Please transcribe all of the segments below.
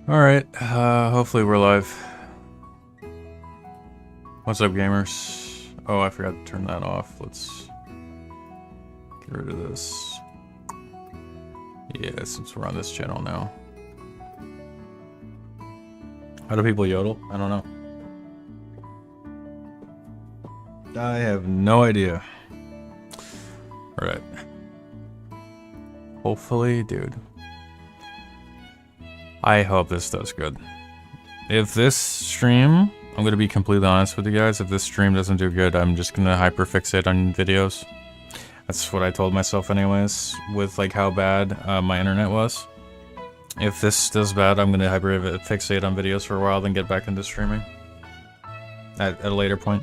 Alright, hopefully we're live. What's up, gamers? Oh, I forgot to turn that off. Let's get rid of this. Yeah, since we're on this channel now. How do people yodel? I don't know. I have no idea. Alright. Hopefully, dude. I hope this does good. If this stream, I'm gonna be completely honest with you guys, if this stream doesn't do good, I'm just gonna hyperfixate on videos. That's what I told myself anyways, with like how bad my internet was. If this does bad, I'm gonna hyperfixate on videos for a while, then get back into streaming. At a later point.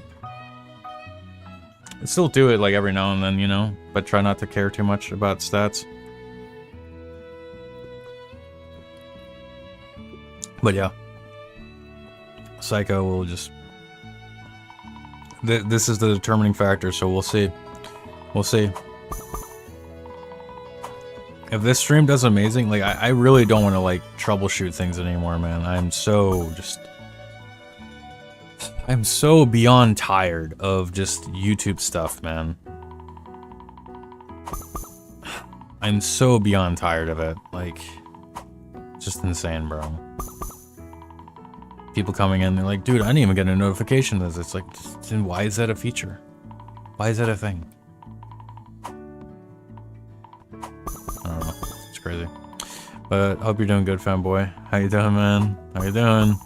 I still do it like every now and then, you know, but try not to care too much about stats. But yeah, Psycho will just... This is the determining factor, so we'll see. We'll see. If this stream does amazing, like, I really don't want to, like, troubleshoot things anymore, man. I'm so beyond tired of just YouTube stuff, man. I'm so beyond tired of it. Like, it's just insane, bro. People coming in, they're like, dude, I didn't even get a notification of this. It's like, then why is that a feature? Why is that a thing? I don't know. It's crazy. But hope you're doing good, fanboy. How you doing, man? How you doing?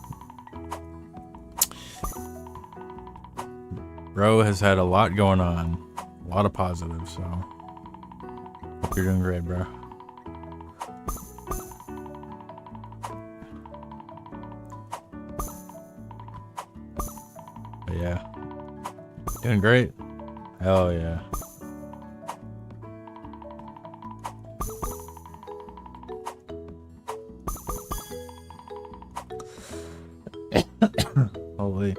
Bro has had a lot going on. A lot of positives, so hope you're doing great, bro. But yeah. Doing great. Hell yeah. Holy.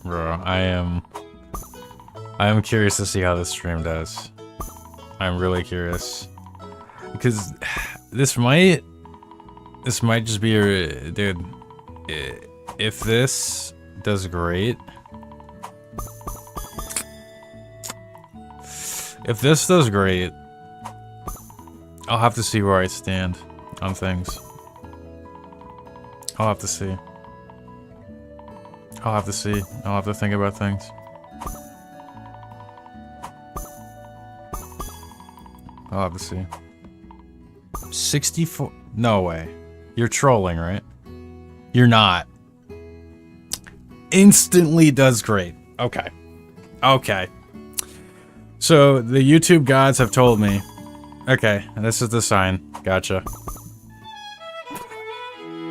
Bro, I am curious to see how this stream does. I'm really curious. Because this might just be a... Dude, if this does great... If this does great, I'll have to see where I stand on things. I'll have to see. I'll have to see. I'll have to think about things. I'll have to see. 64? No way. You're trolling, right? You're not. Instantly does great. Okay. Okay. So, the YouTube gods have told me. Okay, this is the sign. Gotcha.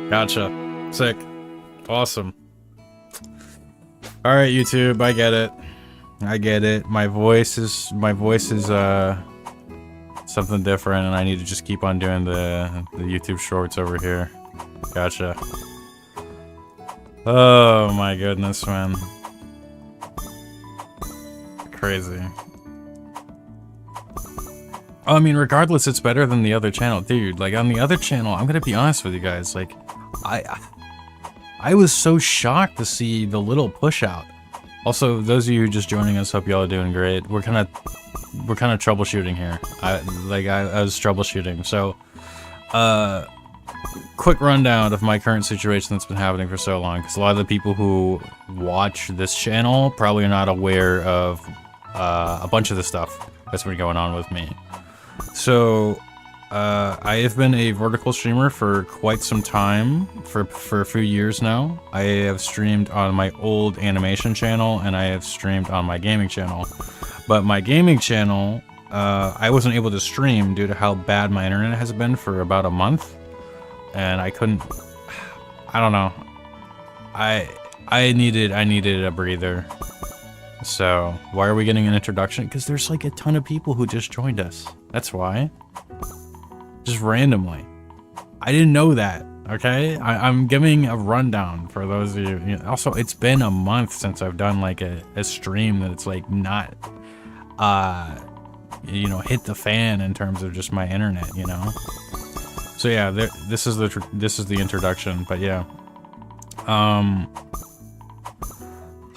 Gotcha. Sick. Awesome. Alright, YouTube, I get it. I get it. My voice is something different, and I need to just keep on doing the YouTube shorts over here. Gotcha. Oh my goodness, man. Crazy. I mean, regardless, it's better than the other channel. Dude, like, on the other channel, I'm gonna be honest with you guys, like, I was so shocked to see the little push out. Also, those of you who just joining us, hope y'all are doing great. We're kind of troubleshooting here. I was troubleshooting. So, quick rundown of my current situation that's been happening for so long, because a lot of the people who watch this channel probably are not aware of a bunch of the stuff that's been going on with me. So, I have been a vertical streamer for quite some time, for a few years now. I have streamed on my old animation channel, and I have streamed on my gaming channel. But my gaming channel, I wasn't able to stream due to how bad my internet has been for about a month. And I couldn't, I don't know. I needed a breather. So, why are we getting an introduction? Because there's like a ton of people who just joined us. That's why. Just randomly. I didn't know that. Okay, I'm giving a rundown for those of you. Also, it's been a month since I've done like a stream that it's like not, you know, hit the fan in terms of just my internet, you know. So yeah, this is the introduction, but yeah.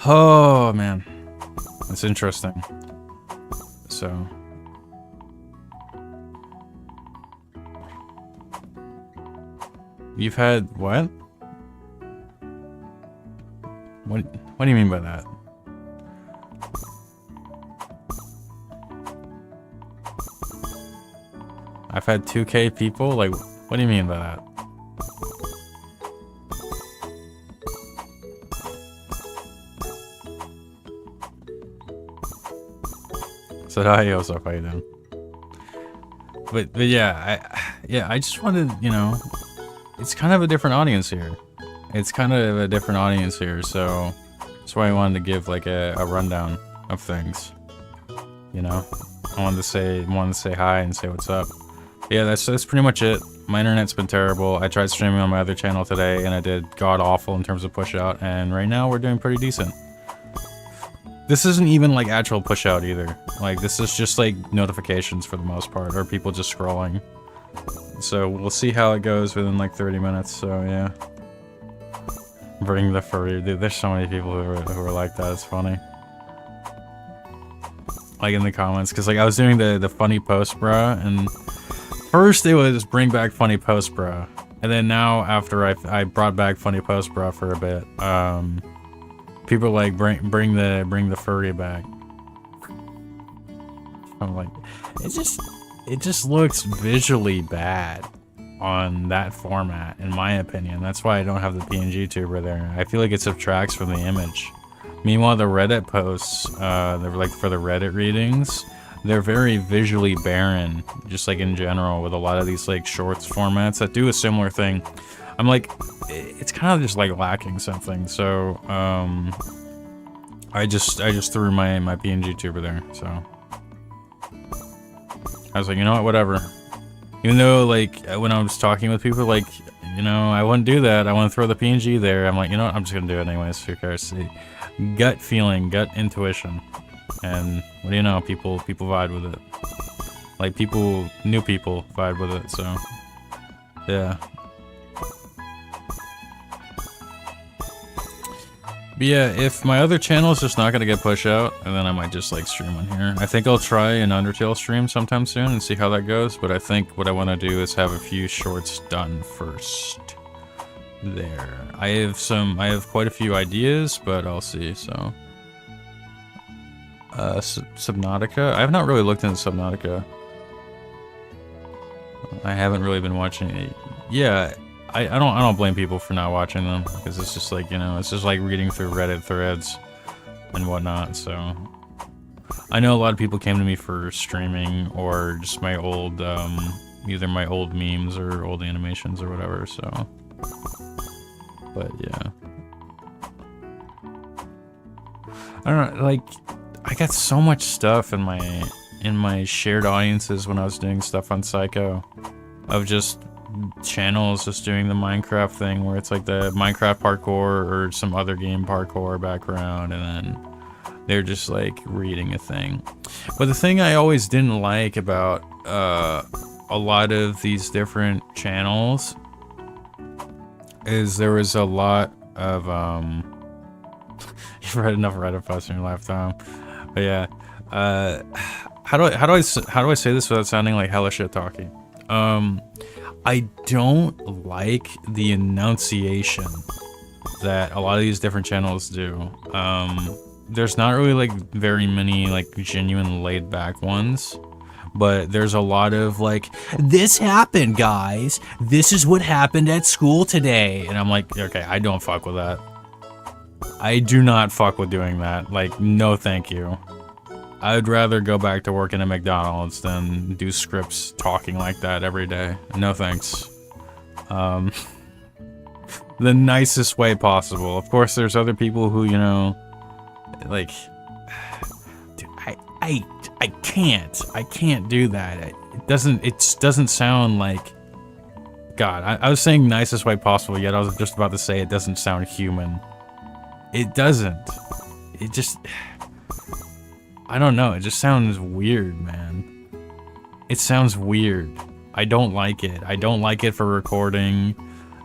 Oh man, it's interesting. So. You've had what? What do you mean by that? I've had 2K people? Like, what do you mean by that? So hi, Yosef, how you doing? But yeah, I just wanted, you know, it's kind of a different audience here. It's kind of a different audience here, so that's why I wanted to give like a rundown of things. You know, I wanted to say hi and say what's up. But yeah, that's pretty much it. My internet's been terrible. I tried streaming on my other channel today, and I did god awful in terms of push out. And right now we're doing pretty decent. This isn't even like actual push out either. Like this is just like notifications for the most part, or people just scrolling. So we'll see how it goes within like 30 minutes, so yeah. Bring the furry. Dude, there's so many people who are like that, it's funny. Like in the comments, because like I was doing the funny post, bruh, and first it was bring back funny post, bruh. And then now after I brought back funny post, bruh, for a bit, people are like bring the furry back. I'm like, it just looks visually bad on that format, in my opinion. That's why I don't have the PNG tuber there. I feel like it subtracts from the image. Meanwhile, the Reddit posts, they're like for the Reddit readings, they're very visually barren, just like in general, with a lot of these like shorts formats that do a similar thing. I'm like, it's kind of just like lacking something. So, I just threw my PNG tuber there. So I was like, you know what, whatever. Even though, like, when I was talking with people, like, you know, I wouldn't do that. I want to throw the PNG there. I'm like, you know what, I'm just gonna do it anyways. Who cares? Gut feeling, gut intuition, and what do you know? People vibe with it. Like new people vibe with it. So, yeah. But yeah, if my other channel is just not gonna get pushed out, and then I might just like stream on here. I think I'll try an Undertale stream sometime soon and see how that goes, but I think what I want to do is have a few shorts done first. There. I have quite a few ideas, but I'll see, so. Subnautica? I have not really looked into Subnautica. I haven't really been watching it. Yeah. I don't blame people for not watching them, because it's just like, you know, it's just like reading through Reddit threads and whatnot, so. I know a lot of people came to me for streaming or just my old, either my old memes or old animations or whatever, so. But yeah. I don't know, like, I got so much stuff in my shared audiences when I was doing stuff on Psycho of just channels just doing the Minecraft thing where it's like the Minecraft parkour or some other game parkour background, and then they're just like reading a thing. But the thing I always didn't like about a lot of these different channels is there was a lot of you've read enough Reddit posts in your lifetime. But yeah, how do I say this without sounding like hella shit talking? I don't like the enunciation that a lot of these different channels do. There's not really like very many like genuine laid back ones, but there's a lot of like, this happened, guys. This is what happened at school today. And I'm like, okay, I don't fuck with that. I do not fuck with doing that. Like, no thank you. I'd rather go back to working at McDonald's than do scripts talking like that every day. No thanks. The nicest way possible. Of course, there's other people who, you know, like, dude, I can't do that. It doesn't sound like God, I was saying nicest way possible, yet I was just about to say it doesn't sound human. It doesn't. It just... I don't know, it just sounds weird, man. It sounds weird. I don't like it. I don't like it for recording.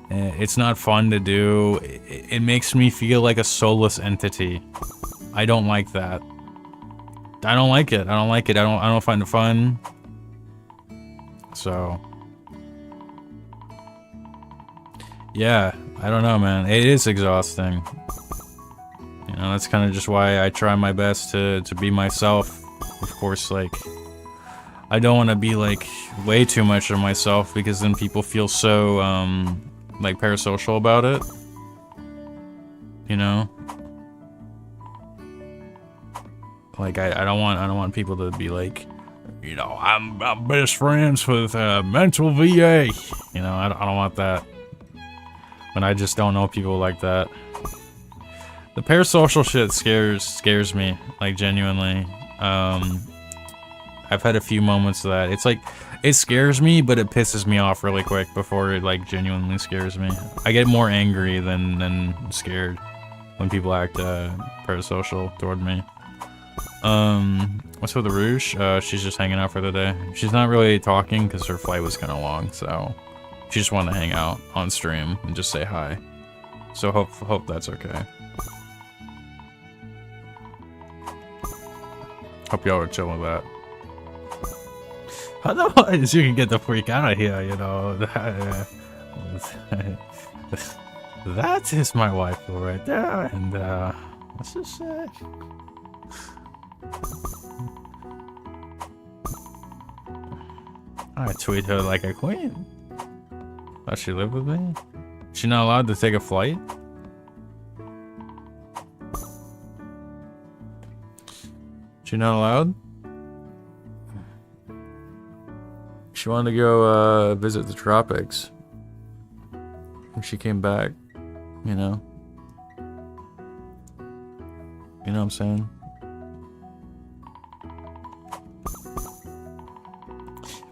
It's not fun to do. It makes me feel like a soulless entity. I don't like that. I don't like it. I don't like it. I don't find it fun. So... yeah, I don't know, man. It is exhausting. You know, that's kind of just why I try my best to be myself. Of course, like, I don't want to be, like, way too much of myself, because then people feel so, like, parasocial about it. You know? Like, I don't want people to be like, you know, I'm best friends with mental VA. You know, I don't want that. But I just don't know people like that. The parasocial shit scares me, like, genuinely. I've had a few moments of that. It's like, it scares me, but it pisses me off really quick before it, like, genuinely scares me. I get more angry than scared when people act parasocial toward me. What's with the Rouge? She's just hanging out for the day. She's not really talking because her flight was kind of long, so she just wanted to hang out on stream and just say hi. So hope that's okay. Hope y'all are chilling with that. Otherwise, you can get the freak out of here, you know. That is my wife right there, and what's this say? I treat her like a queen. Does she live with me? She not allowed to take a flight? She not allowed? She wanted to go visit the tropics. When she came back, you know. You know what I'm saying?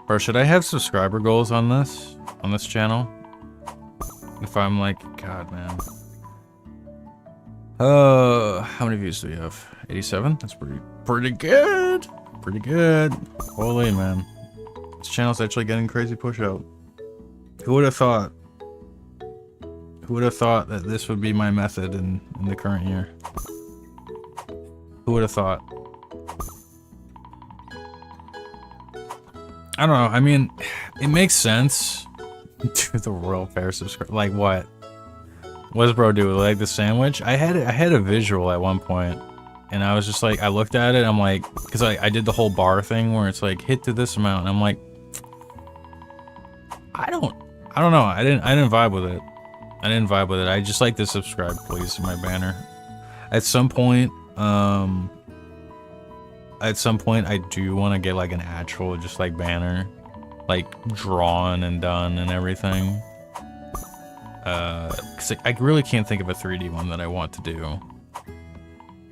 Or should I have subscriber goals on this channel? If I'm like, God, man. How many views do we have? 87? That's pretty good. Pretty good. Holy, man. This channel's actually getting crazy push out. Who would have thought? Who would have thought that this would be my method in the current year? Who would have thought? I don't know, I mean, it makes sense to the royal pair subscribe. Like what? What does bro do? Like the sandwich? I had a visual at one point, and I was just like, I looked at it, I'm like, because I did the whole bar thing where it's like hit to this amount, and I'm like, I don't know. I didn't vibe with it. I didn't vibe with it. I just like to subscribe, please, to my banner. At some point, I do want to get like an actual just like banner, like drawn and done and everything. Cause I really can't think of a 3D one that I want to do.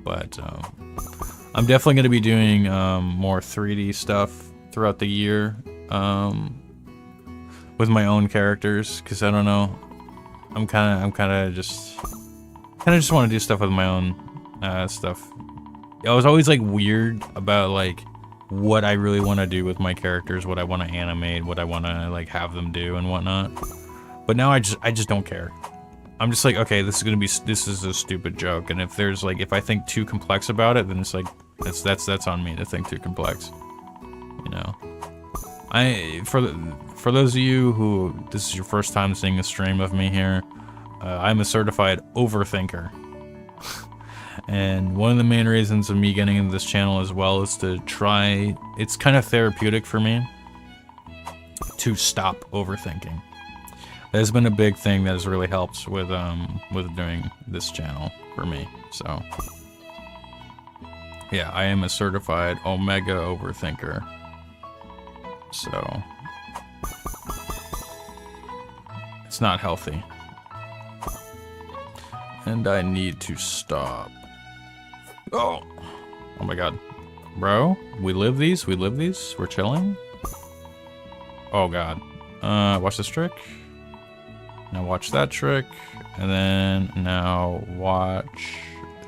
But I'm definitely going to be doing more 3D stuff throughout the year with my own characters. Cause I don't know, I'm kind of just want to do stuff with my own stuff. I was always like weird about like what I really want to do with my characters, what I want to animate, what I want to like have them do and whatnot. But now I just don't care. I'm just like, okay, this is a stupid joke, and if there's like, if I think too complex about it, then it's like that's on me to think too complex. You know, for those of you who this is your first time seeing a stream of me here, I'm a certified overthinker. And one of the main reasons of me getting into this channel as well is to try, it's kind of therapeutic for me to stop overthinking. That has been a big thing that has really helped with doing this channel for me. So yeah, I am a certified omega overthinker. So it's not healthy. And I need to stop. Oh my god. Bro, we live these? We're chilling? Oh god. Watch this trick. Now watch that trick, and then now watch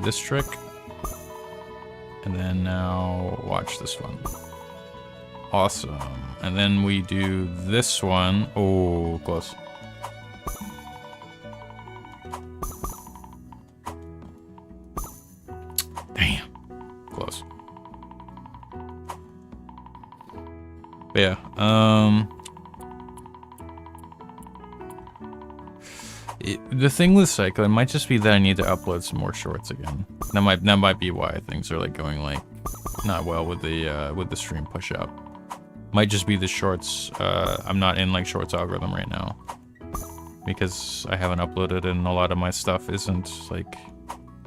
this trick, and then now watch this one. Awesome. And then we do this one. Oh, close. Damn. Close. But yeah, the thing with Cycle, it might just be that I need to upload some more shorts again. That might be why things are like going like not well with the stream push up. Might just be the shorts. I'm not in like shorts algorithm right now because I haven't uploaded, and a lot of my stuff isn't like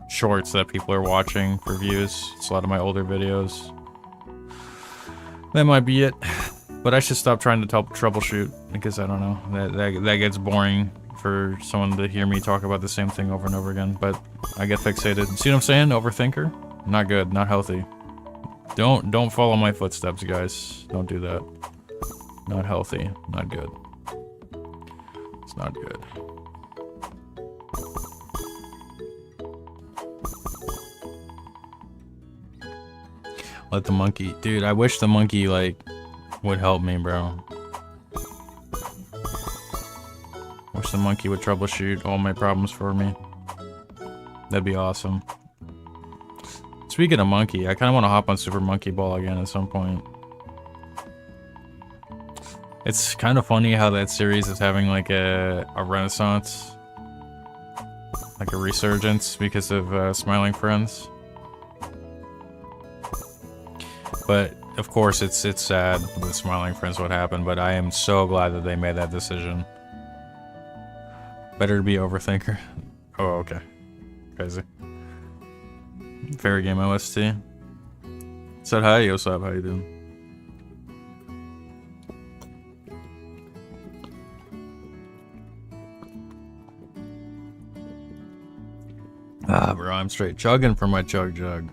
shorts that people are watching for views. It's a lot of my older videos. That might be it. But I should stop trying to troubleshoot because I don't know. That gets boring for someone to hear me talk about the same thing over and over again. But I get fixated. See what I'm saying? Overthinker? Not good. Not healthy. Don't follow my footsteps, guys. Don't do that. Not healthy. Not good. It's not good. Let the monkey... Dude, I wish the monkey, like, would help me, bro. Wish the monkey would troubleshoot all my problems for me. That'd be awesome. Speaking of monkey, I kind of want to hop on Super Monkey Ball again at some point. It's kind of funny how that series is having, like, a renaissance. Like a resurgence because of Smiling Friends. But of course, it's sad with Smiling Friends what happened, but I am so glad that they made that decision. Better to be overthinker. Oh, okay. Crazy. Fairy Game OST. Said hi, what's up, how you doing? Ah, bro, I'm straight chugging for my chug jug.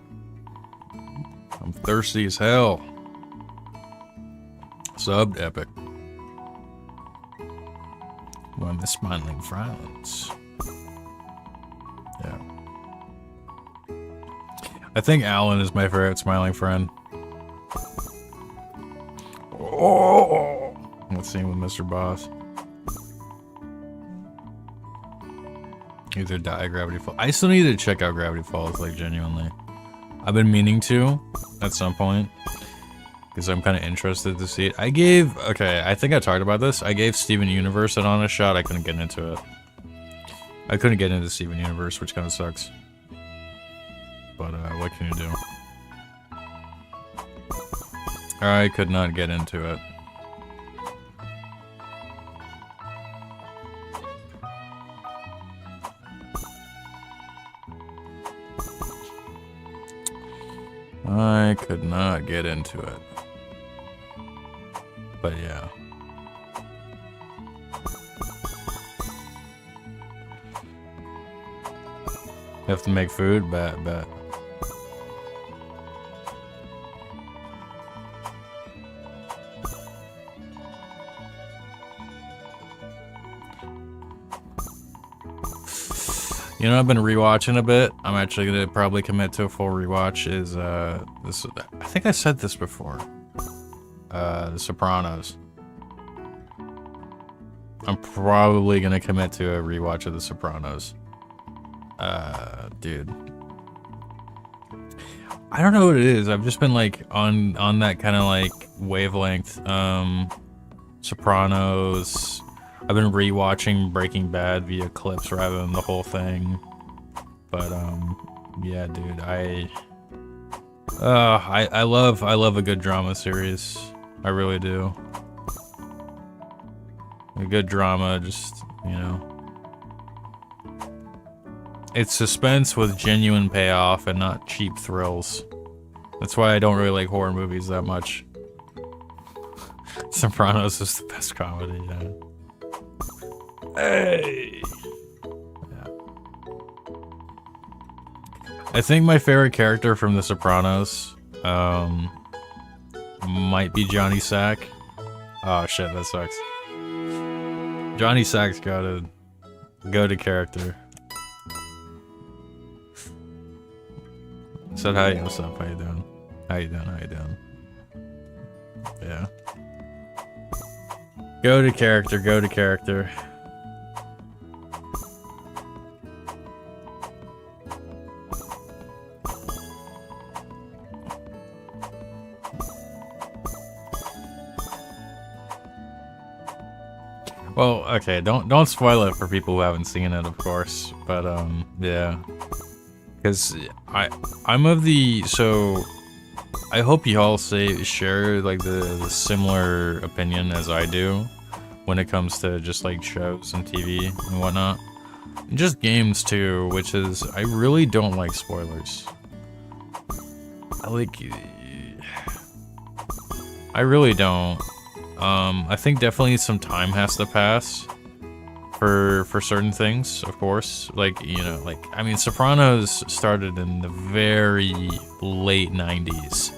I'm thirsty as hell. Subbed epic. When the Smiling Friends. Yeah. I think Alan is my favorite Smiling Friend. Oh! Let's see with Mr. Boss. Either die Gravity Falls. I still need to check out Gravity Falls, like, genuinely. I've been meaning to at some point because I'm kind of interested to see it. Okay, I think I talked about this. I gave Steven Universe an honest shot. I couldn't get into it. I couldn't get into Steven Universe, which kind of sucks. But what can you do? I could not get into it. I could not get into it. But yeah. You have to make food? Bet. You know, I've been rewatching a bit. I'm actually gonna probably commit to a full rewatch. Is this? I think I said this before. The Sopranos. I'm probably gonna commit to a rewatch of The Sopranos. Dude. I don't know what it is. I've just been like on that kind of like wavelength. Sopranos. I've been rewatching Breaking Bad via clips rather than the whole thing. But yeah, dude, I love a good drama series. I really do. A good drama, just, you know. It's suspense with genuine payoff and not cheap thrills. That's why I don't really like horror movies that much. Sopranos is the best comedy, yeah. Hey! Yeah. I think my favorite character from The Sopranos might be Johnny Sack. Oh shit, that sucks. Johnny Sack's got it. Go to character. Said hi, what's up? How you doing? How you doing? How you doing? Yeah. Go to character, go to character. Well, okay, don't spoil it for people who haven't seen it, of course. But yeah, because I'm of the I hope you all share like the similar opinion as I do when it comes to just like shows and TV and whatnot, and just games too. Which is I really don't like spoilers. I really don't. I think definitely some time has to pass for certain things, of course. Like, you know, like, I mean, Sopranos started in the very late 90s.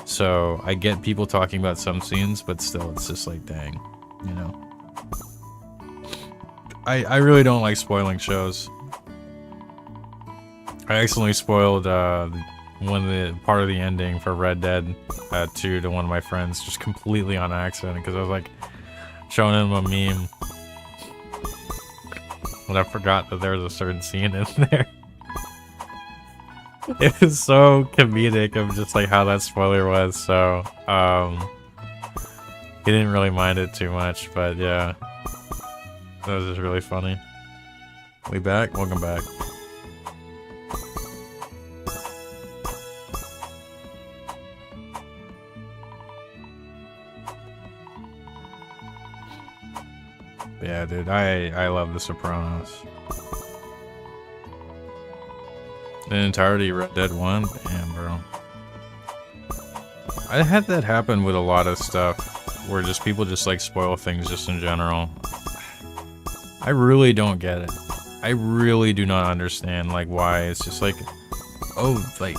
So I get people talking about some scenes, but still, it's just like, dang, you know. I really don't like spoiling shows. I accidentally spoiled part of the ending for Red Dead 2 to one of my friends, just completely on accident, because I was like showing him a meme, and I forgot that there was a certain scene in there. It was so comedic of just like how that spoiler was, so he didn't really mind it too much, but yeah, that was just really funny. We back? Welcome back. Yeah, dude, I love The Sopranos. The entirety of Red Dead 1? Damn, bro. I had that happen with a lot of stuff, where just people just like spoil things just in general. I really don't get it. I really do not understand like why it's just like, oh, like,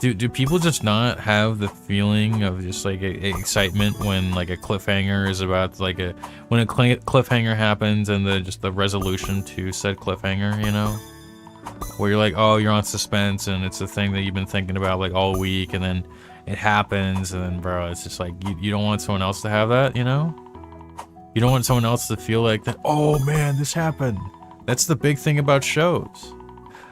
do people just not have the feeling of just like excitement when like a cliffhanger is about to, like when a cliffhanger happens and the resolution to said cliffhanger, you know, where you're like, oh, you're on suspense and it's a thing that you've been thinking about like all week, and then it happens, and then bro, it's just like you don't want someone else to have that, you know. You don't want someone else to feel like that, oh man, this happened. That's the big thing about shows.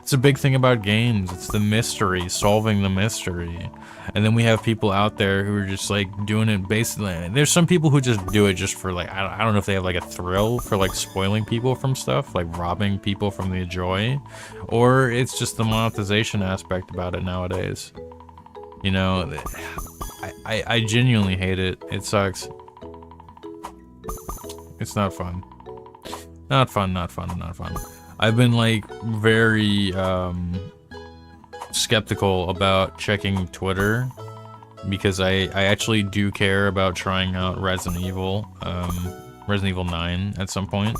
It's a big thing about games. It's the mystery, solving the mystery. And then we have people out there who are just like doing it basically. There's some people who just do it just for like, I don't know if they have like a thrill for like spoiling people from stuff, like robbing people from the joy, or it's just the monetization aspect about it nowadays. You know, I genuinely hate it. It sucks. It's not fun. Not fun, not fun, not fun. I've been like very skeptical about checking Twitter because I actually do care about trying out Resident Evil 9 at some point.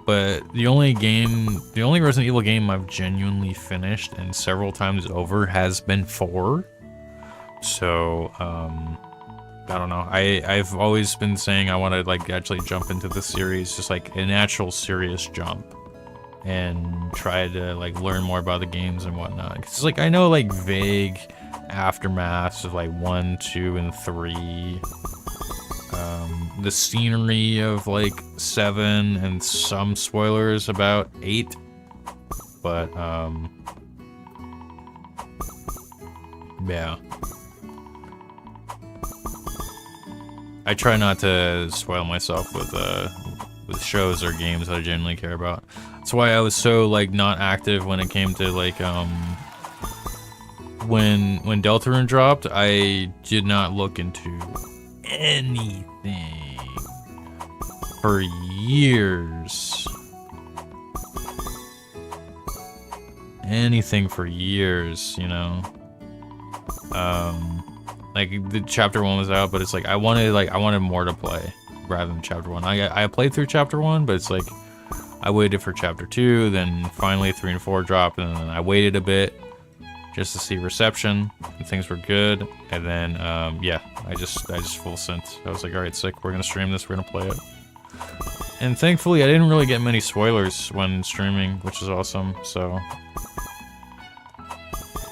But the only Resident Evil game I've genuinely finished and several times over has been 4. So I don't know. I've always been saying I want to like actually jump into the series, just like an actual serious jump, and try to like learn more about the games and whatnot. Cause like I know like vague aftermaths of like 1, 2, and 3. The scenery of like 7, and some spoilers about 8. But yeah. I try not to spoil myself with shows or games that I genuinely care about. That's why I was so like not active when it came to like when Deltarune dropped. I did not look into anything for years. Anything for years, you know. Like the chapter 1 was out, but it's like I wanted more to play rather than chapter 1. I played through chapter 1, but it's like I waited for chapter 2, then finally 3 and 4 dropped, and then I waited a bit just to see reception, and things were good, and then yeah, I just full sent. I was like, all right, sick. We're gonna stream this. We're gonna play it. And thankfully, I didn't really get many spoilers when streaming, which is awesome, so...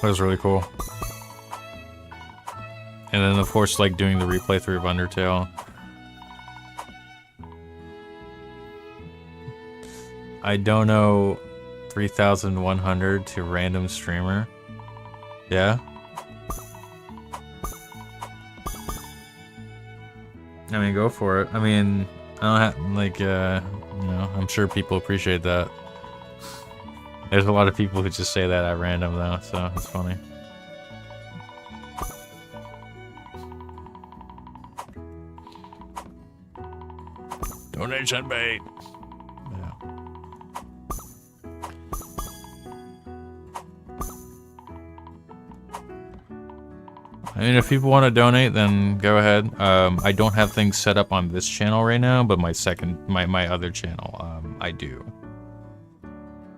That was really cool. And then, of course, like, doing the replay through of Undertale. I don't know 3,100 to random streamer. Yeah? I mean, go for it. I mean, I don't have, like, you know, I'm sure people appreciate that. There's a lot of people who just say that at random, though, so it's funny. Donation bait! Yeah. I mean, if people want to donate, then go ahead. I don't have things set up on this channel right now, but my other channel, I do.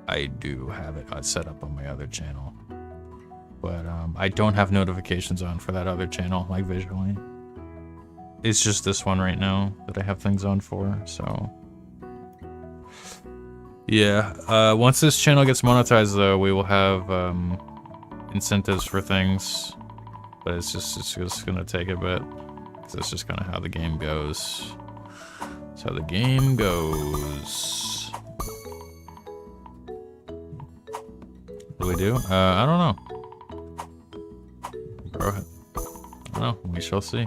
I do have it set up on my other channel. But, I don't have notifications on for that other channel, like, visually. It's just this one right now that I have things on for, so... Yeah, once this channel gets monetized, though, we will have, incentives for things. But it's just gonna take a bit. Because that's just kind of how the game goes. That's how the game goes. What do we do? I don't know. Go ahead. I don't know. We shall see.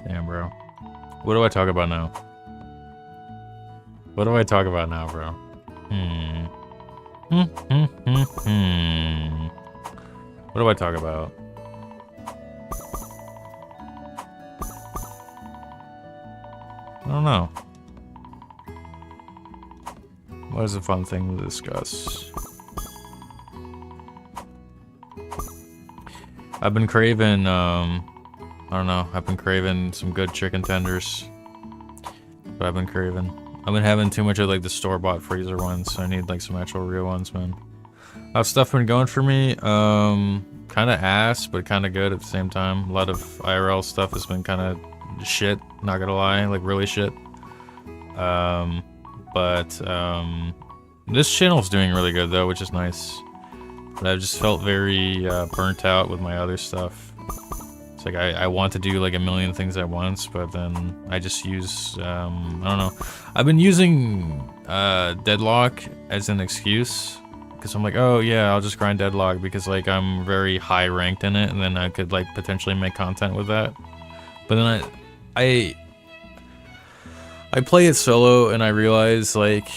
Damn, bro. What do I talk about now? What do I talk about now, bro? What do I talk about? I don't know. What is a fun thing to discuss? I've been craving, I don't know, I've been craving some good chicken tenders. But I've been craving. I've been having too much of like the store-bought freezer ones, so I need like some actual real ones, man. How's stuff been going for me? Kind of ass, but kind of good at the same time. A lot of IRL stuff has been kind of shit, not gonna lie, like really shit. This channel's doing really good though, which is nice. But I've just felt very burnt out with my other stuff. It's like I want to do like a million things at once, but then I just use, I don't know. I've been using Deadlock as an excuse. Because I'm like, oh yeah, I'll just grind Deadlock because like I'm very high ranked in it, and then I could like potentially make content with that. But then I play it solo and I realize like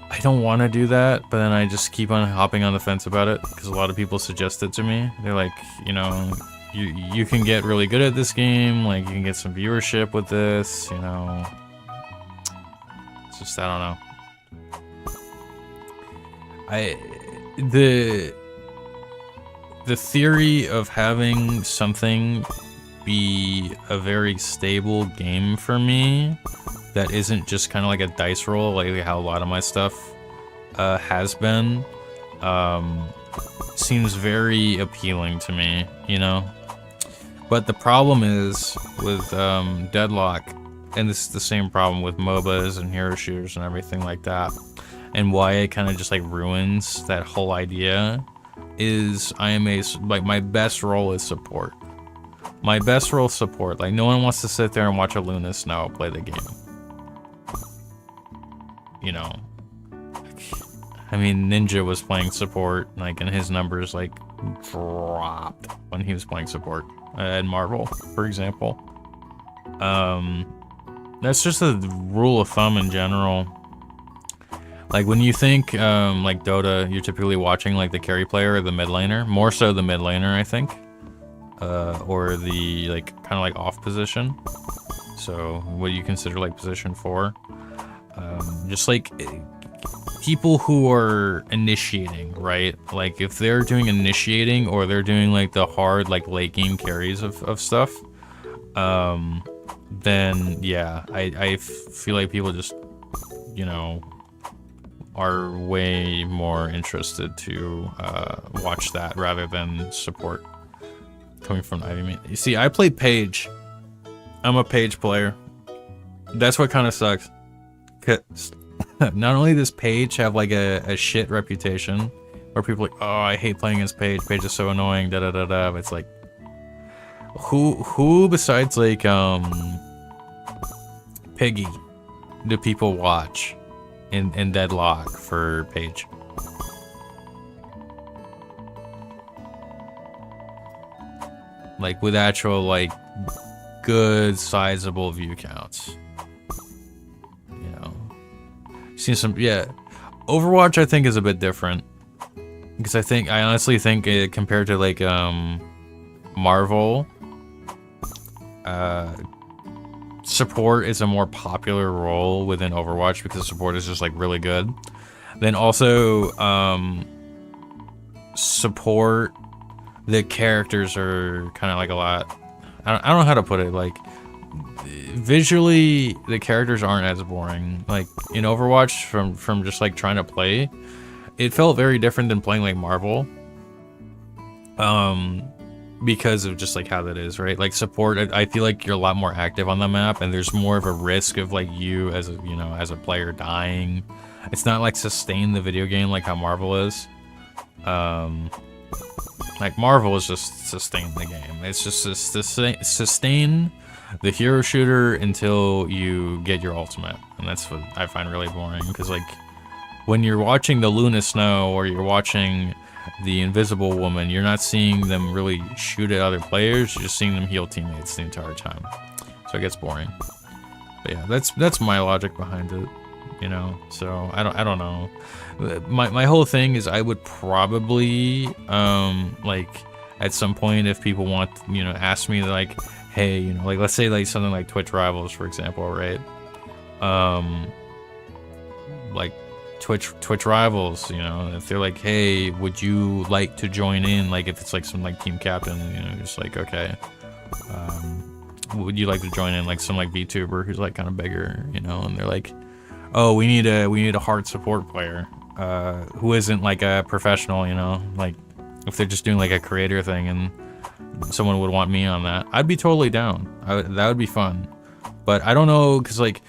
I don't want to do that, but then I just keep on hopping on the fence about it because a lot of people suggest it to me. They're like, you know, you can get really good at this game, like you can get some viewership with this, you know. It's just, I don't know. The theory of having something be a very stable game for me that isn't just kind of like a dice roll, like how a lot of my stuff has been, seems very appealing to me, you know? But the problem is with Deadlock, and this is the same problem with MOBAs and hero shooters and everything like that, and why it kind of just like ruins that whole idea, is I am like my best role is support. My best role is support. Like no one wants to sit there and watch a Luna Snow play the game. You know, I mean, Ninja was playing support, like, and his numbers like dropped when he was playing support at Marvel, for example. That's just a rule of thumb in general. Like when you think like Dota, you're typically watching like the carry player or the mid laner, more so the mid laner, I think, or the like kind of like off position. So what do you consider like position 4? Just like people who are initiating, right? Like if they're doing initiating or they're doing like the hard like late game carries of stuff, then yeah, I feel like people just, you know, are way more interested to watch that rather than support coming from Ivy main. You see, I play Page. I'm a Page player. That's what kind of sucks. 'Cause not only does Page have like a shit reputation, where people are like, oh, I hate playing as Page. Page is so annoying. Da da da da. It's like, who besides like Piggy do people watch in Deadlock for Page? Like with actual like good sizable view counts. You know. Seen some, yeah. Overwatch I think is a bit different. Because I honestly think compared to like Marvel, support is a more popular role within Overwatch because support is just like really good. Then also support, the characters are kind of like a lot, I don't know how to put it, like visually the characters aren't as boring. Like in Overwatch, from just like trying to play, it felt very different than playing like Marvel, because of just like how that is, right? Like support, I feel like you're a lot more active on the map and there's more of a risk of like you as a, you know, as a player dying. It's not like sustain the video game like how Marvel is. Like Marvel is just sustain the game. It's just sustain the hero shooter until you get your ultimate, and that's what I find really boring. Because like when you're watching the Luna Snow or you're watching the Invisible Woman, you're not seeing them really shoot at other players. You're just seeing them heal teammates the entire time, so it gets boring. But yeah, that's my logic behind it, you know. So I don't know. My whole thing is I would probably like at some point, if people want, you know, ask me like, hey, you know, like let's say like something like Twitch Rivals, for example, right? Like Twitch Rivals, you know, if they're like, hey, would you like to join in? Like if it's like some like team captain, you know, just like, okay, would you like to join in? Like some like VTuber who's like kind of bigger, you know, and they're like, oh, we need a hard support player who isn't like a professional, you know, like if they're just doing like a creator thing and someone would want me on that, I'd be totally down. That would be fun. But I don't know, because like,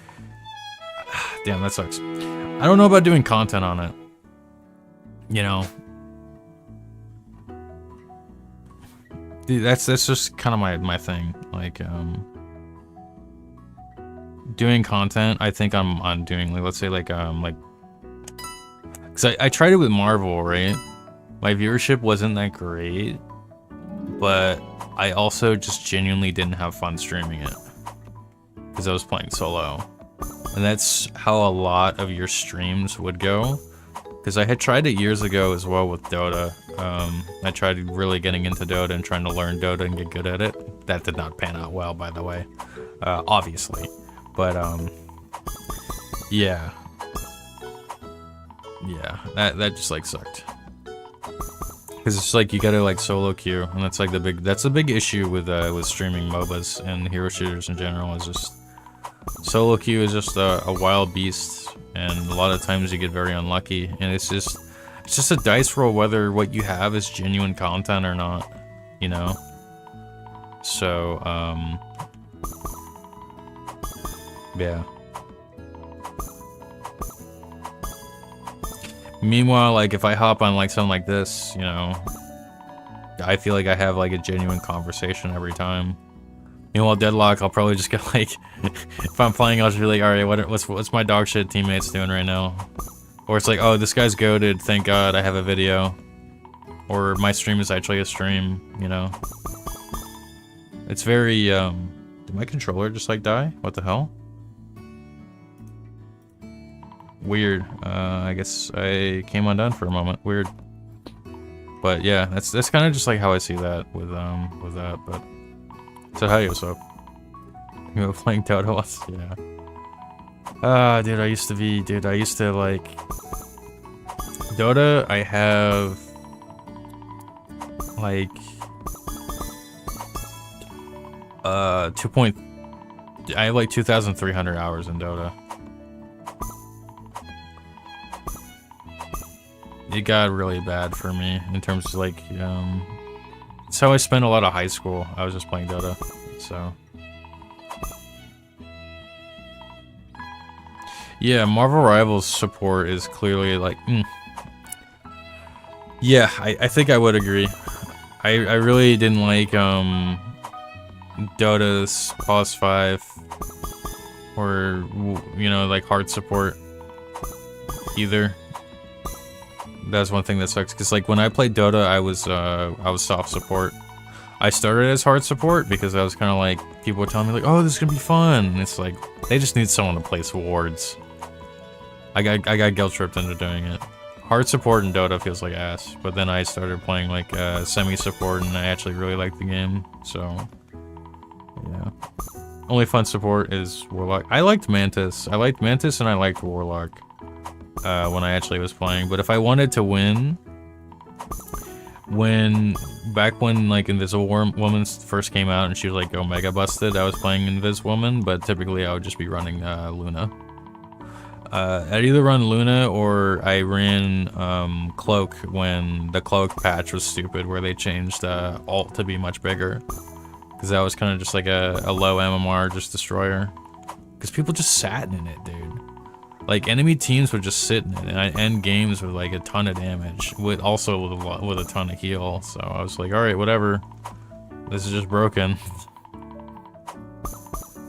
damn, that sucks. I don't know about doing content on it, you know. Dude, that's just kind of my thing. Like doing content, I think I'm doing like, let's say like because I tried it with Marvel, right? My viewership wasn't that great, but I also just genuinely didn't have fun streaming it because I was playing solo. And that's how a lot of your streams would go. Because I had tried it years ago as well with Dota. I tried really getting into Dota and trying to learn Dota and get good at it. That did not pan out well, by the way. Obviously. But, yeah. Yeah, that just, like, sucked. Because it's like, you gotta, like, solo queue. And that's, like, that's a big issue with streaming MOBAs and hero shooters in general, is just... Solo queue is just a wild beast, and a lot of times you get very unlucky, and it's just a dice roll whether what you have is genuine content or not, you know? So, yeah. Meanwhile, like, if I hop on, like, something like this, you know, I feel like I have, like, a genuine conversation every time. Meanwhile, Deadlock, I'll probably just get, like, if I'm playing, I'll just be like, alright, what's my dog shit teammates doing right now? Or it's like, oh, this guy's goated, thank God I have a video. Or my stream is actually a stream, you know? It's very, did my controller just, like, die? What the hell? Weird. I guess I came undone for a moment. Weird. But yeah, that's kind of just like how I see that with that, but... So hey, what's up? You were playing Dota once? Yeah. Dude, I used to like... Dota, I have like 2,300 hours in Dota. It got really bad for me in terms of like, it's how I spent a lot of high school. I was just playing Dota, so. Yeah, Marvel Rivals support is clearly like, yeah, I think I would agree. I really didn't like Dota's Pause 5 or, you know, like hard support either. That's one thing that sucks, because like when I played Dota, I was soft support. I started as hard support because I was kind of like, people were telling me like, oh, this is gonna be fun. And it's like, they just need someone to place wards. I got guilt tripped into doing it. Hard support in Dota feels like ass, but then I started playing like semi-support and I actually really liked the game, so yeah. Only fun support is Warlock. I liked Mantis. I liked Mantis and I liked Warlock when I actually was playing, but if I wanted to win, back when like Invisible Woman first came out and she was like Omega busted, I was playing Invis Woman, but typically I would just be running Luna. I'd either run Luna or I ran Cloak when the Cloak patch was stupid, where they changed ult to be much bigger, because that was kind of just like a low MMR just destroyer, because people just sat in it, dude. Like enemy teams would just sit in it, and I end games with like a ton of damage, with a ton of heal. So I was like, all right, whatever, this is just broken.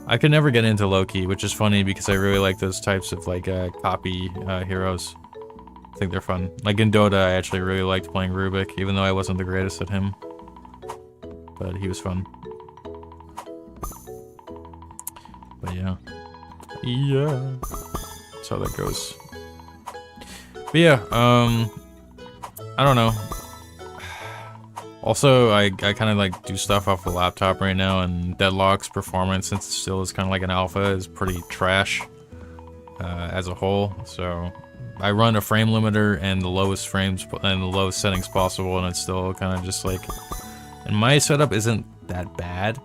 I could never get into Loki, which is funny because I really like those types of like copy heroes. I think they're fun. Like in Dota, I actually really liked playing Rubik, even though I wasn't the greatest at him. But he was fun. But yeah. Yeah. That's how that goes. But yeah, I don't know. Also, I kind of like do stuff off the laptop right now, and Deadlock's performance, since it still is kind of like an alpha, is pretty trash as a whole. So I run a frame limiter and the lowest frames and the lowest settings possible, and it's still kind of just like, and my setup isn't that bad.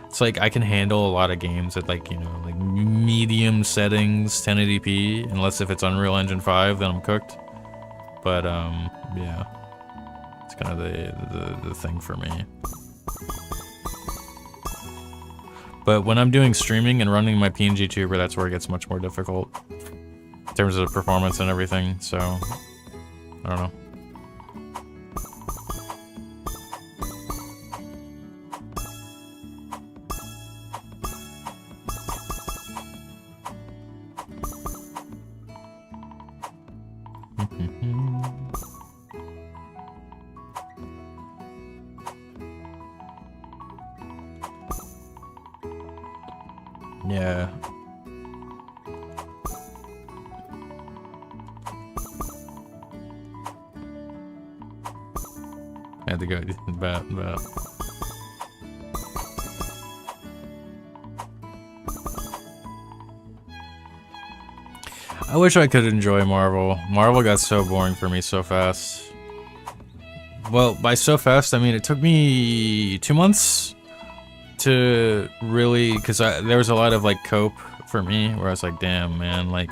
It's like I can handle a lot of games at like, you know, like medium settings, 1080p, unless if it's Unreal Engine 5, then I'm cooked. But yeah. Kind of the thing for me. But when I'm doing streaming and running my PNG tuber, that's where it gets much more difficult in terms of performance and everything, so I don't know. Yeah. I had to go bat. I wish I could enjoy Marvel. Marvel got so boring for me so fast. Well, by so fast, I mean it took me 2 months to really, because there was a lot of like cope for me where I was like, damn man, like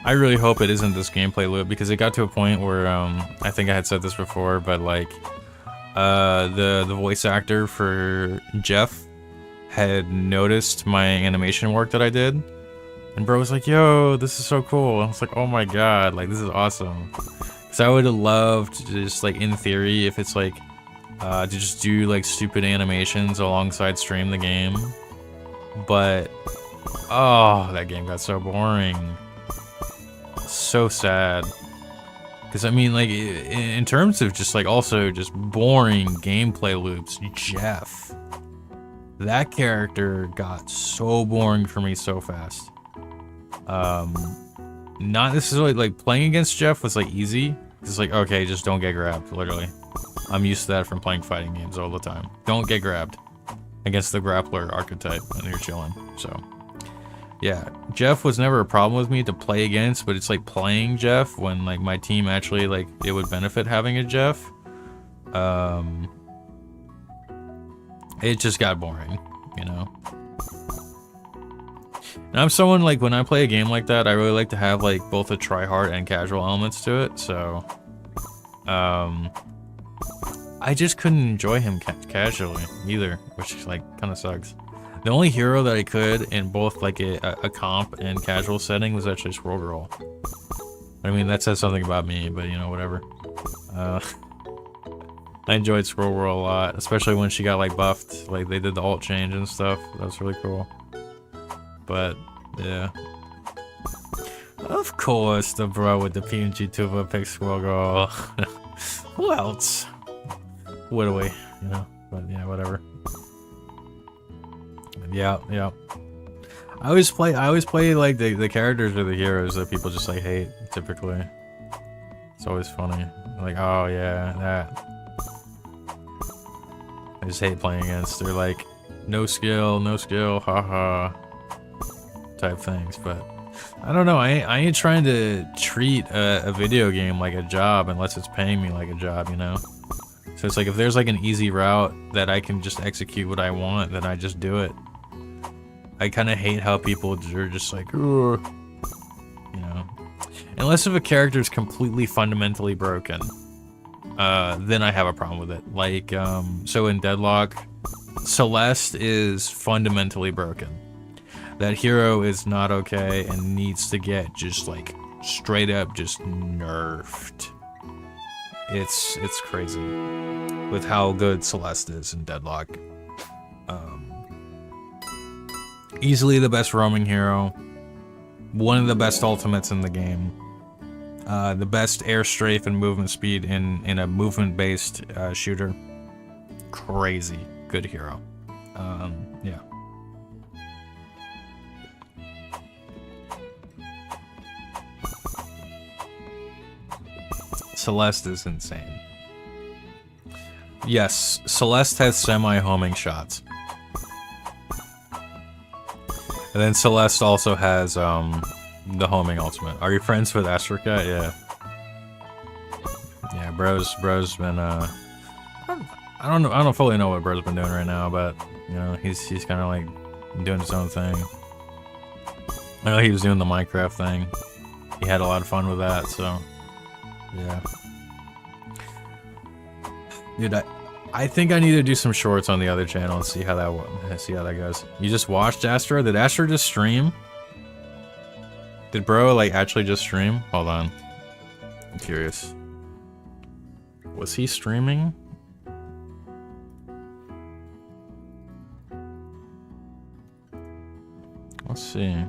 I really hope it isn't this gameplay loop, because it got to a point where I think I had said this before, but like the voice actor for Jeff had noticed my animation work that I did, and bro was like, yo, this is so cool. I was like, oh my god, like this is awesome. Because I would have loved to just like, in theory, if it's like to just do like stupid animations alongside stream the game, but oh, that game got so boring, so sad. Because I mean, like in terms of just like also just boring gameplay loops, Jeff, that character got so boring for me so fast. Not necessarily like playing against Jeff was like easy. It's like, okay, just don't get grabbed, literally. I'm used to that from playing fighting games all the time. Don't get grabbed against the grappler archetype when you're chilling. So, Yeah, Jeff was never a problem with me to play against, but it's like playing Jeff when like my team actually like it would benefit having a Jeff. It just got boring, you know. And I'm someone like when I play a game like that, I really like to have like both a try-hard and casual elements to it. So, I just couldn't enjoy him casually either, which like kind of sucks. The only hero that I could in both like a comp and casual setting was actually Squirrel Girl. I mean, that says something about me, but you know, whatever. I enjoyed Squirrel Girl a lot, especially when she got like buffed, like they did the alt change and stuff. That was really cool. But yeah, of course the bro with the PNG tuba picked Squirrel Girl. Who else? What do we, you know? But yeah, whatever. Yeah. I always play like the characters or the heroes that people just like hate. Typically, it's always funny. Like, oh yeah, that. I just hate playing against. They're like, no skill, haha, type things. But I don't know. I ain't trying to treat a video game like a job unless it's paying me like a job, you know. So it's like if there's like an easy route that I can just execute what I want, then I just do it. I kind of hate how people are just like, ugh, you know. Unless if a character is completely fundamentally broken, then I have a problem with it. Like, so in Deadlock, Celeste is fundamentally broken. That hero is not okay and needs to get just like straight up just nerfed. It's crazy with how good Celeste is in Deadlock. Easily the best roaming hero, one of the best ultimates in the game, the best air strafe and movement speed in a movement-based shooter. Crazy good hero. Yeah. Celeste is insane. Yes, Celeste has semi-homing shots. And then Celeste also has the homing ultimate. Are you friends with Astro Cat? Yeah. Yeah, bro's been I don't fully know what bro's been doing right now, but you know, he's kind of like doing his own thing. I know he was doing the Minecraft thing. He had a lot of fun with that, so yeah. Dude, I think I need to do some shorts on the other channel and see how that goes. You just watched Astro? Did Astro just stream? Did bro like actually just stream? Hold on. I'm curious. Was he streaming? Let's see.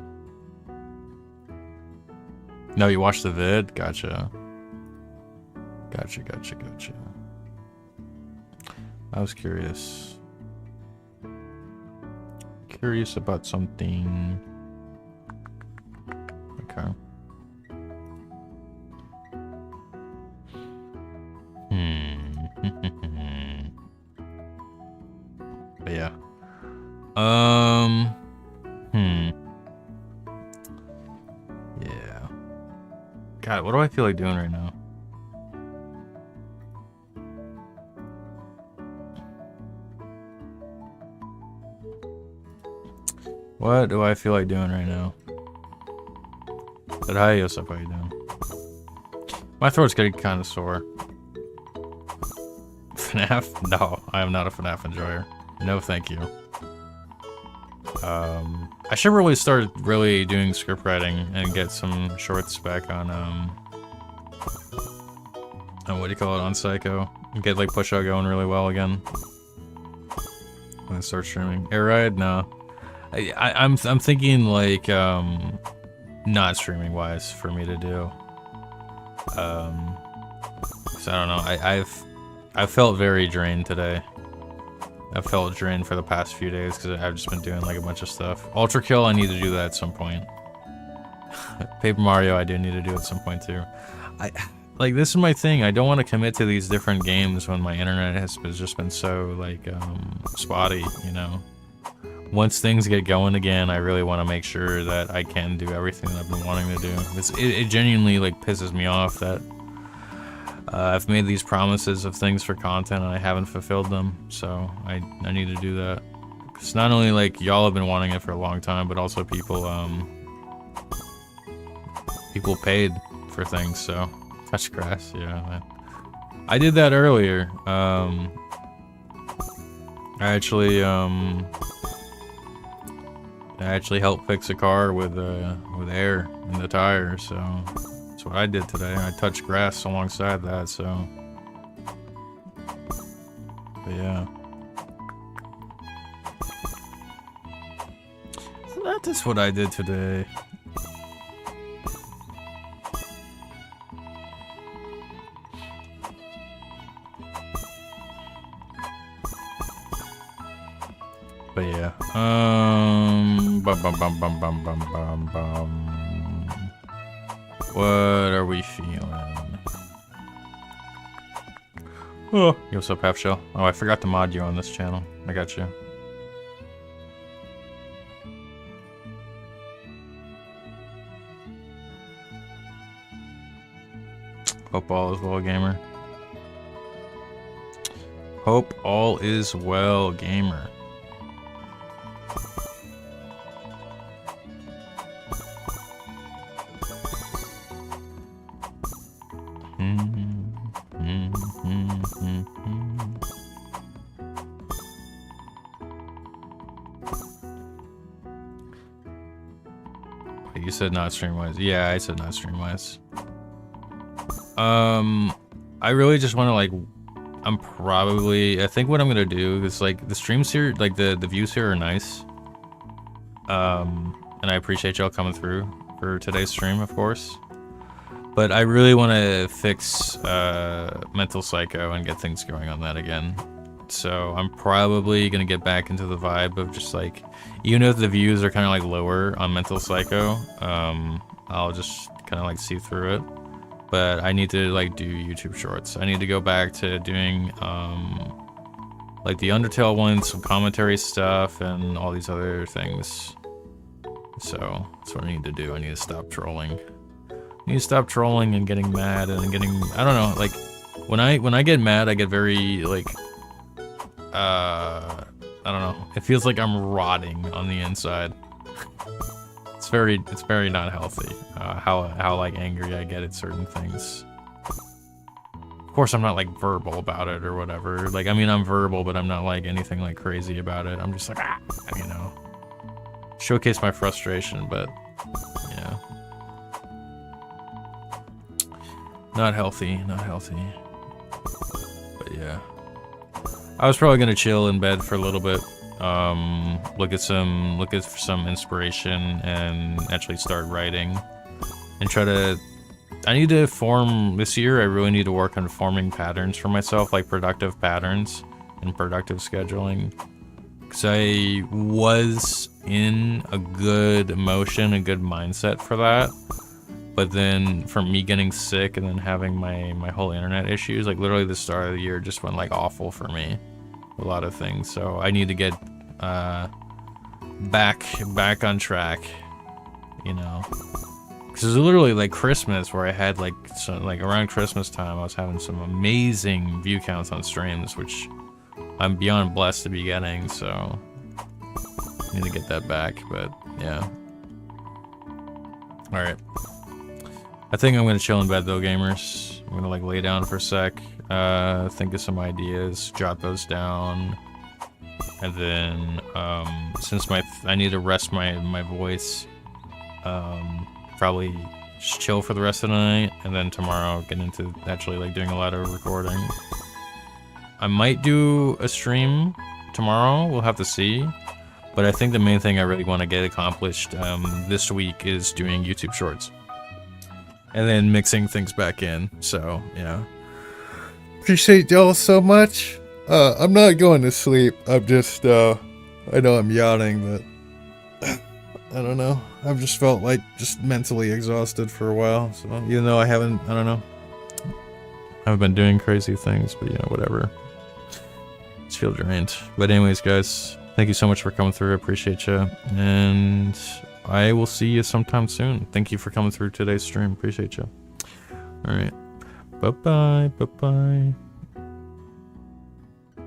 No, you watched the vid? Gotcha. Gotcha. I was curious. Curious about something. Okay. But yeah. Yeah. God, what do I feel like doing right now? What do I feel like doing right now? But hi, Yosef, how you doing? My throat's getting kind of sore. FNAF? No, I am not a FNAF enjoyer. No, thank you. I should really start doing script writing and get some shorts back on what do you call it, on Psycho. And get like Push Out going really well again. And then start streaming. Air Ride? No. I'm thinking like not streaming wise for me to do. Cause I don't know. I've felt very drained today. I've felt drained for the past few days because I've just been doing like a bunch of stuff. Ultra Kill, I need to do that at some point. Paper Mario, I do need to do at some point too. Like this is my thing. I don't want to commit to these different games when my internet has just been so like spotty, you know. once things get going again, I really want to make sure that I can do everything that I've been wanting to do. It genuinely like pisses me off that I've made these promises of things for content and I haven't fulfilled them. So I need to do that. Because not only like y'all have been wanting it for a long time, but also people people paid for things. So touch grass, yeah. I did that earlier. I actually helped fix a car with air in the tire, so that's what I did today. I touched grass alongside that, so but yeah. So that is what I did today. But yeah, what are we feeling? Oh, yo, what's up, Half Shell? Oh, I forgot to mod you on this channel. I got you. Hope all is well, gamer. Hope all is well, gamer. You said not stream-wise. Yeah, I said not stream-wise. I really just want to like, I think what I'm gonna do is like the streams here, like the views here are nice. And I appreciate y'all coming through for today's stream, of course. But I really want to fix Mental Psycho and get things going on that again. So I'm probably gonna get back into the vibe of just like, even if the views are kind of like lower on Mental Psycho, I'll just kind of like see through it. But I need to like do YouTube shorts. I need to go back to doing like the Undertale ones, some commentary stuff, and all these other things. So that's what I need to do. I need to stop trolling. I need to stop trolling and getting mad and getting, I don't know, like when I get mad, I get very like I don't know. It feels like I'm rotting on the inside. It's very not healthy. How like angry I get at certain things. Of course, I'm not like verbal about it or whatever. Like, I mean, I'm verbal, but I'm not like anything like crazy about it. I'm just like, you know, showcase my frustration, but yeah, not healthy, not healthy. But yeah. I was probably gonna chill in bed for a little bit, look at some inspiration, and actually start writing, and try to. I need to form this year. I really need to work on forming patterns for myself, like productive patterns and productive scheduling, because I was in a good motion, a good mindset for that. But then from me getting sick and then having my whole internet issues, like literally the start of the year just went like awful for me. A lot of things. So I need to get back on track, you know. Because it was literally like Christmas where I had like around Christmas time I was having some amazing view counts on streams, which I'm beyond blessed to be getting, so I need to get that back, but yeah. Alright. I think I'm gonna chill in bed though, gamers. I'm gonna like lay down for a sec, think of some ideas, jot those down, and then since I need to rest my voice, probably just chill for the rest of the night, and then tomorrow get into actually like doing a lot of recording. I might do a stream tomorrow, we'll have to see, but I think the main thing I really want to get accomplished this week is doing YouTube shorts. And then mixing things back in, so, yeah. Appreciate y'all so much. I'm not going to sleep, I'm just, I know I'm yawning, but I don't know. I've just felt like just mentally exhausted for a while, so even though I don't know. I haven't been doing crazy things, but you know, whatever. Just feel drained. But anyways, guys, Thank you so much for coming through. I appreciate you. And I will see you sometime soon. Thank you for coming through today's stream. Appreciate you. All right. Bye-bye. Bye-bye.